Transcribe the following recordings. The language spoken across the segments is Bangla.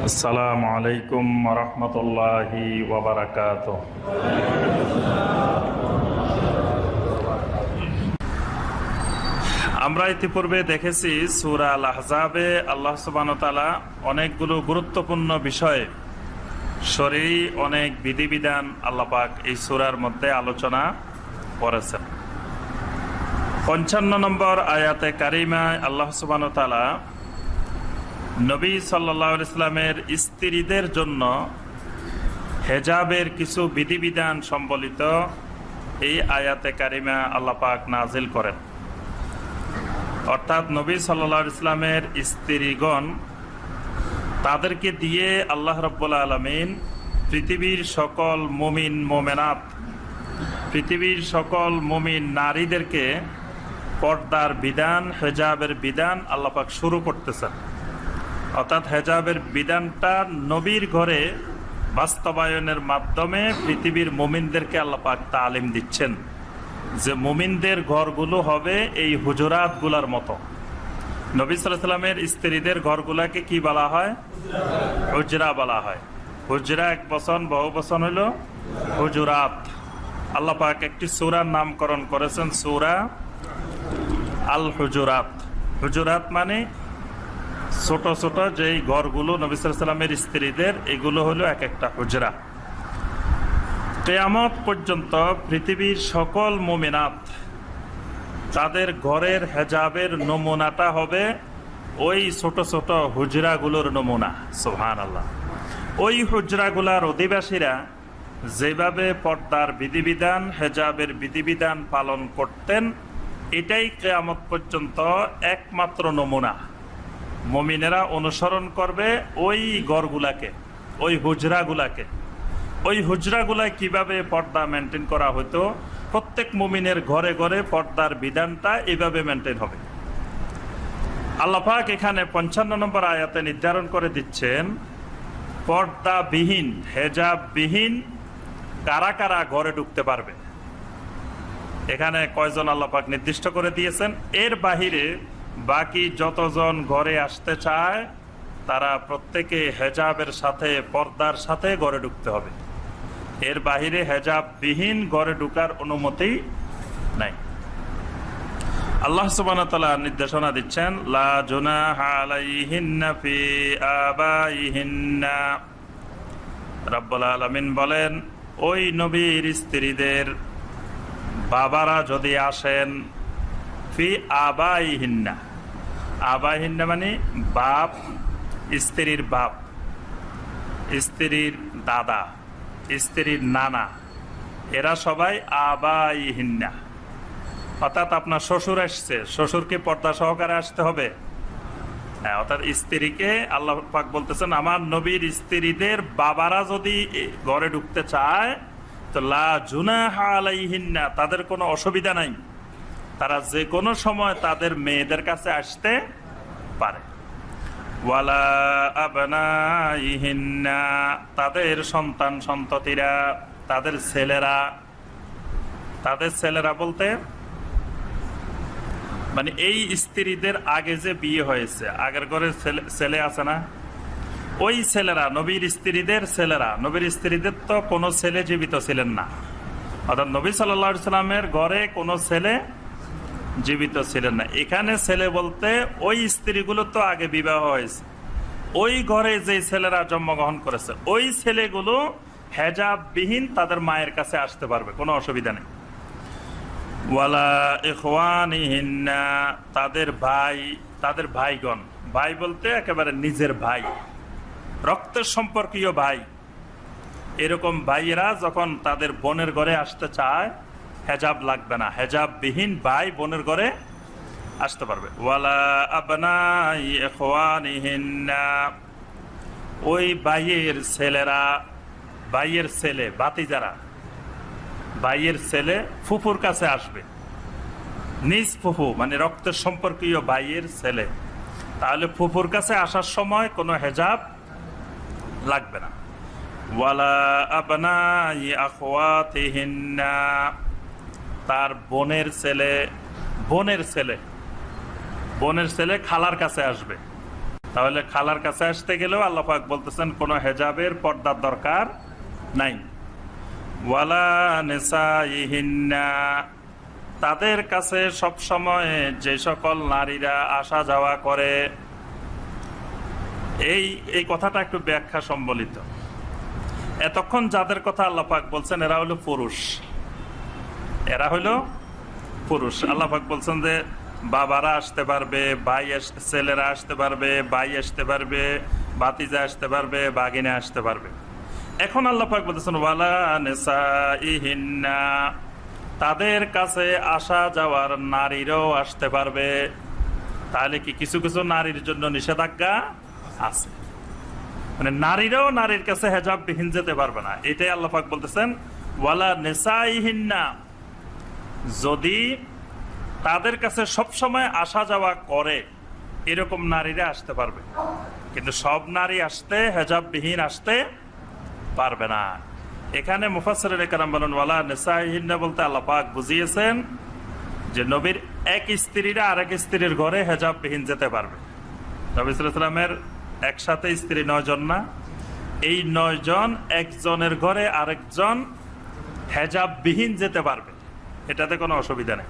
আসসালামু আলাইকুম রহমতুল্লাহি ওয়া বারাকাতুহু। আমরা ইতিপূর্বে দেখেছি সূরা আল আহজাবে আল্লাহ সুবহানাহু ওয়া তাআলা অনেকগুলো গুরুত্বপূর্ণ বিষয়ে শরঈ অনেক বিধিবিধান আল্লাহ পাক এই সূরার মধ্যে আলোচনা করেছেন। ৫৫ নম্বর আয়াতে কারিমায় আল্লাহ সুবহানাহু ওয়া তাআলা নবী সাল্লাল্লাহু আলাইহি সাল্লামের স্ত্রীদের জন্য হেজাবের কিছু বিধিবিধান সম্বলিত এই আয়াতে কারিমা আল্লাহ পাক নাজিল করেন। অর্থাৎ নবী সাল্লাল্লাহু আলাইহি সাল্লামের স্ত্রীগণ তাদেরকে দিয়ে আল্লাহ রাব্বুল আলামিন পৃথিবীর সকল মুমিন মোমেনাত, পৃথিবীর সকল মুমিন নারীদেরকে পর্দার বিধান, হেজাবের বিধান আল্লাহ পাক শুরু করতেছেন। অর্থাৎ হেজাবের বিধানটা নবীর ঘরে বাস্তবায়নের মাধ্যমে পৃথিবীর মুমিনদেরকে আল্লাহ পাক তালিম দিচ্ছেন যে মুমিনদের ঘরগুলো হবে এই হুজুরাতগুলোর মতো। নবী সাল্লাল্লাহু আলাইহি সাল্লামের স্ত্রীদের ঘরগুলাকে কি বলা হয়? হুজরা বলা হয়। হুজরা এক বচন, বহু বচন হলো হুজুরাত। আল্লাহ পাক একটি সূরার নামকরণ করেছেন সূরা আল হুজুরাত। হুজুরাত মানে ছোট ছোট যেই ঘরগুলো নবী সাল্লাল্লাহু আলাইহি সাল্লামের স্ত্রীদের, এগুলো হলো এক একটা হুজরা। কিয়ামত পর্যন্ত পৃথিবীর সকল মুমিনাত তাদের ঘরের হেজাবের নমুনাটা হবে ওই ছোট ছোট হুজরাগুলোর নমুনা। সুবহানাল্লাহ। ওই হুজরাগুলার অধিবাসীরা যেভাবে পর্দার বিধিবিধান, হেজাবের বিধিবিধান পালন করতেন, এটাই কিয়ামত পর্যন্ত একমাত্র নমুনা। মুমিনেরা অনুসরণ করবে ওই ঘরগুলাকে, ওই হুজরাগুলাকে। ওই হুজরাগুলায় কিভাবে পর্দা মেনটেন করা হতো, প্রত্যেক মুমিনের ঘরে ঘরে পর্দার বিধানটা এইভাবে মেনটেন হবে। আল্লাহ পাক এখানে ৫৫ নম্বর আয়াতে নির্ধারণ করে দিচ্ছেন পর্দাবিহীন, হেজাববিহীন কারা কারা ঘরে ঢুকতে পারবে। এখানে কয়জন আল্লাহ পাক নির্দিষ্ট করে দিয়েছেন। এর বাহিরে বাকি যতজন ঘরে আসতে চায় তারা প্রত্যেকে হেজাবের সাথে, পর্দার সাথে ঘরে ঢুকতে হবে। এর বাহিরে হেজাববিহীন ঘরে ঢুকার অনুমতি নাই। আল্লাহ সুবহানাহু ওয়া তাআলা নির্দেশনা দিচ্ছেন লা জুনাহা আলাইহিন্না ফি আবাইহিন্না। রাব্বুল আলামিন বলেন ওই নবীর স্ত্রীদের বাবারা যদি আসেন, ফি আবাইহিন্না। আবাইহিন্না মানে বাপ, স্ত্রীর বাপ, স্ত্রীর দাদা, স্ত্রীর নানা, এরা সবাই আবাইহিন্না। অর্থাৎ আপনার শ্বশুর আসছে, শ্বশুরকে পর্দা সহকারে আসতে হবে। হ্যাঁ, অর্থাৎ স্ত্রীকে আল্লাহ পাক বলতেছেন আমার নবীর স্ত্রীদের বাবারা যদি ঘরে ঢুকতে চায় তো লা জুনাহা আলাইহিন্না, তাদের কোনো অসুবিধা নাই, তারা যে কোনো সময় তাদের মেয়েদের কাছে আসতে পারে। ওয়ালা আবনাইহিন্না, তাদের সন্তান সন্ততিরা, তাদের ছেলেরা। তাদের ছেলেরা বলতে মানে এই স্ত্রীদের আগে যে বিয়ে হয়েছে, আগের ঘরের ছেলে আছে না, ওই ছেলেরা, নবীর স্ত্রীদের ছেলেরা। নবীর স্ত্রীদের তো কোনো ছেলে জীবিত ছিলেন না। অর্থাৎ নবী সাল্লাল্লাহু আলাইহি সাল্লামের ঘরে কোনো ছেলে জীবিত ছিলেন না। এখানে ছেলে বলতে ওই স্ত্রীগুলো তো আগে বিবাহ হয়েছে, ওই ঘরে যে ছেলেরা জন্মগ্রহণ করেছে ওই ছেলেগুলো হেজাববিহীন তাদের মায়ের কাছে আসতে পারবে, কোনো অসুবিধা নেই। ওয়ালা ইখওয়ানিহিন্না, তাদের ভাই, তাদের ভাইগণ। ভাই বলতে একেবারে নিজের ভাই, রক্তের সম্পর্কীয় ভাই। এরকম ভাইয়েরা যখন তাদের বোনের ঘরে আসতে চায় হেজাব লাগবে না, হেজাববিহীন ভাই বোনের ঘরে আসতে পারবে। ওয়ালা আবনাই ইখওয়ানিহিন্না, ওই ভাইয়ের ছেলেরা, ভাইয়ের ছেলে, ভাতিজারা, ভাইয়ের ছেলে ফুফুর কাছে আসবে। নিজ ফুফু মানে রক্তের সম্পর্কীয় ভাইয়ের ছেলে, তাহলে ফুফুর কাছে আসার সময় কোনো হেজাব লাগবে না। ওয়ালা আবনাই আখওয়াতিহিন্না, তার বোনের ছেলে, বোনের ছেলে, বোনের ছেলে খালার কাছে আসবে। তাহলে খালার কাছে আসতে গেলেও আল্লাহ পাক বলতেছেন কোনো হেজাবের পর্দার দরকার নাই। ওয়ালা নিসাইহিন্না, তাদের কাছে সব সময় যে সকল নারীরা আসা যাওয়া করে, এই কথাটা একটু ব্যাখ্যা সম্বলিত। এতক্ষণ যাদের কথা আল্লাহ পাক বলছেন এরা হলো পুরুষ, এরা হলো পুরুষ। আল্লাহ পাক বলছেন যে বাবারা আসতে পারবে, ছেলেরা আসতে পারবে, ভাই আসতে পারবে, ভাতিজা আসতে পারবে, বাগিনে আসতে পারবে। এখন আল্লাহ পাক বলতেছেন ওয়ালা নিসাইহিন্না, তাদের কাছে আসা যাওয়ার নারীরাও আসতে পারবে। তাহলে কি কিছু কিছু নারীর জন্য নিষেধাজ্ঞা আছে, মানে নারীরাও নারীর কাছে হেজাব বিহীন যেতে পারবে না। এটাই আল্লাহ পাক বলতেছেন ওয়ালা নিসাইহিন্না, যদি তাদের কাছে সব সময় আসা যাওয়া করে এরকম নারীরা আসতে পারবে, কিন্তু সব নারী আসতে হেজাব বিহীন আসতে পারবে না। এখানে মুফাসসিরিন কেরাম বলেন ওয়ালা নিসাইহিন্না বলতে আল্লাহ পাক বুঝিয়েছেন যে নবীর এক স্ত্রীরা আরেক স্ত্রীর ঘরে হেজাব বিহীন যেতে পারবে। নবী সাল্লাল্লাহু আলাইহি ওয়াসাল্লামের একসাথে স্ত্রী 9 জন না, এই 9 জন একজনের ঘরে আরেকজন হেজাব বিহীন যেতে পারবে, এটাতে কোনো অসুবিধা নেই।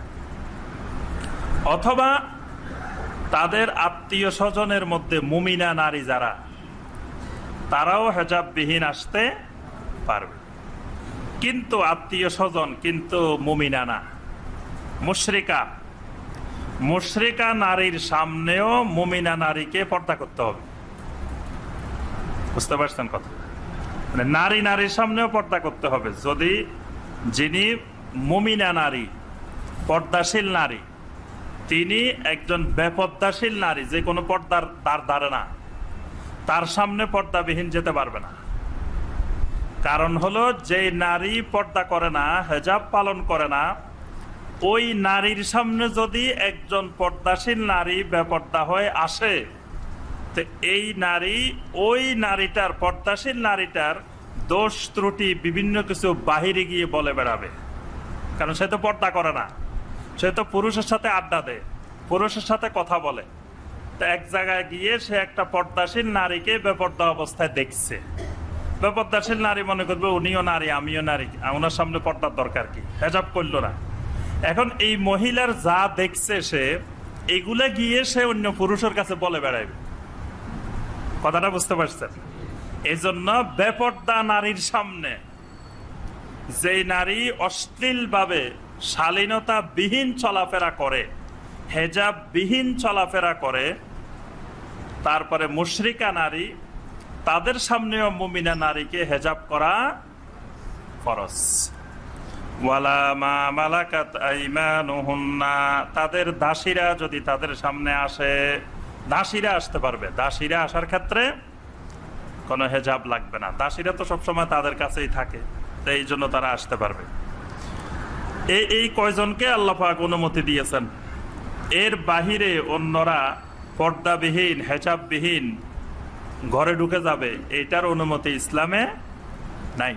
অথবা তাদের আত্মীয় স্বজনের মধ্যে মুমিনা নারী যারা, তারাও হেজাব বিহীন আসতে পারবে, কিন্তু আত্মীয় স্বজন কিন্তু মুমিনা না, মুশরিকা নারীর সামনেও মুমিনা নারীকে পর্দা করতে হবে। বুঝতে পারছেন কথা? মানে নারীর সামনেও পর্দা করতে হবে। যদি যিনি মুমিনা নারী, পর্দাশীল নারী, তিনি একজন বেপর্দাশীল নারী, যে কোনো পর্দার তার ধারে না, তার সামনে পর্দাবিহীন যেতে পারবে না। কারণ হলো যে নারী পর্দা করে না, হেজাব পালন করে না, ওই নারীর সামনে যদি একজন পর্দাশীল নারী বেপর্দা হয়ে আসে, তো এই নারী ওই নারীটার, পর্দাশীল নারীটার দোষ ত্রুটি বিভিন্ন কিছু বাহিরে গিয়ে বলে বেড়াবে। কারণ সে তো পর্দা করে না, সে তো পুরুষের সাথে আড্ডা দেয়, পুরুষের সাথে কথা বলে। তো এক জায়গায় গিয়ে সে একটা পর্দাশীল নারীকে বেপর্দা অবস্থায় দেখছে, বেপর্দাশীল নারী মনে করবে উনিও নারী আমিও নারী, ওনার সামনে পর্দার দরকার কি, হেজাব করলো না। এখন এই মহিলার যা দেখছে সে, এগুলা গিয়ে সে অন্য পুরুষের কাছে বলে বেড়াইবে। কথাটা বুঝতে পারছেন? এই জন্য বেপর্দা নারীর সামনে যে নারী অশ্লীল ভাবে শালীনতা বিহীন চলাফেরা করে, হেজাব বিহীন চলাফেরা করে, তারপরে মুশরিকা নারী, তাদের সামনেও মুমিনা নারীকে হেজাব করা ফরজ। ওয়ালা মা মালাকাত আইমানুহুন্না, তাদের দাসীরা যদি তাদের সামনে আসে, দাসীরা আসতে পারবে, দাসীরা আসার ক্ষেত্রে কোনো হেজাব লাগবে না। দাসীরা তো সবসময় তাদের কাছেই থাকে, তো এই জন্য তারা আসতে পারবে। এই কয়জনকে আল্লাহ পাক অনুমতি দিয়েছেন। এর বাহিরে অন্যরা পর্দাবিহীন, হেজাববিহীন ঘরে ঢুকে যাবে, এটার অনুমতি ইসলামে নাই।